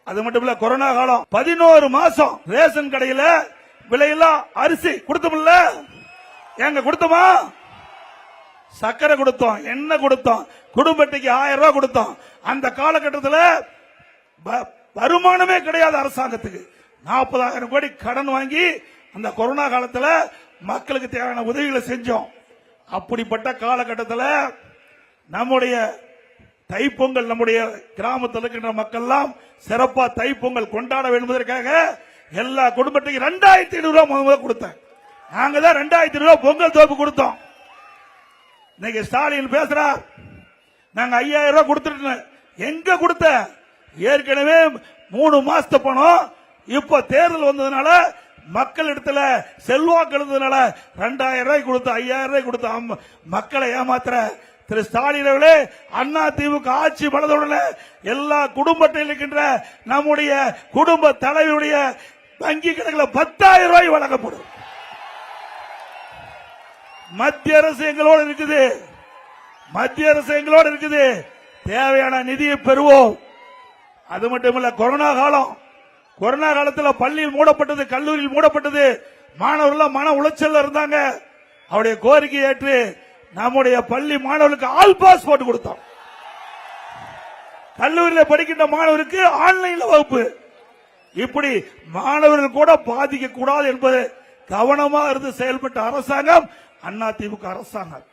அது மட்டும் இல்ல, கொரோனா காலம் 11 மாசம் ரேஷன் கடையில விலையெல்லாம் அரிசி கொடுத்தோம்ல, எங்க கொடுத்தோமா? சக்கரை கொடுத்தோம், எண்ணெய் கொடுத்தோம், குடும்பத்துக்கு 1000 ரூபாய் கொடுத்தோம். அந்த காலகட்டத்தில் வருமானமே கிடையாது அரசாங்கத்துக்கு. 40,000 கோடி கடன் வாங்கி அந்த கொரோனா காலத்தில் மக்களுக்கு தேவையான உதவிகளை செஞ்சோம். அப்படிப்பட்ட காலகட்டத்தில் நம்முடைய தைப்பொங்கல், நம்முடைய கிராமத்தில் இருக்கின்ற மக்கள் எல்லாம் சிறப்பா தைப்பொங்கல் கொண்டாட வேண்டும் என்பதற்காக எல்லா குடும்பத்துக்கு 2500 ரூபாய் முதல்ல கொடுத்தேன். நாங்க தான் 2500 ரூபாய் பொங்கல் தோப்பு கொடுத்தோம். இன்னைக்கு ஸ்டாலின் பேசுறார், நாங்க 5000 ரூபாய் கொடுத்துட்டோம். எங்க கொடுத்த? ஏற்கனவே 3 மாசத்து பணம். இப்ப தேர்தல் வந்ததுனால மக்கள் இடத்துல செல்வாக்கு இருந்ததுனால 2000 ரூபாய் கொடுத்து 5000 ரூபாய் கொடுத்த மக்களை ஏமாத்துற திரு ஸ்டாலின் அவர்களே, அண்ணா திமுக ஆட்சி பலதுடன் எல்லா குடும்பத்தில் இருக்கின்ற நம்முடைய குடும்ப தலைவருடைய வங்கி கணக்கில் 10,000 ரூபாய் வழங்கப்படும். மத்திய அரசு எங்களோடு இருக்குது, மத்திய அரசு எங்களோடு இருக்குது. தேவையான நிதியை பெறுவோம். அது மட்டுமல்ல, கொரோனா காலம், கொரோனா காலத்தில் பள்ளியில் மூடப்பட்டது, கல்லூரியில் மூடப்பட்டது, மாணவர்கள் மன உளைச்சல் இருந்தாங்க. அவருடைய கோரிக்கை ஏற்று நம்முடைய பள்ளி மாணவர்களுக்கு ஆல் பாஸ் போட்டு கொடுத்தோம். கல்லூரியில் படிக்கின்ற மாணவருக்கு ஆன்லைன்ல வகுப்பு. இப்படி மாணவர்கள் கூட பாதிக்க கூடாது என்பது கவனமாக இருந்து செயல்பட்ட அரசாங்கம் அதிமுக அரசாங்கம்.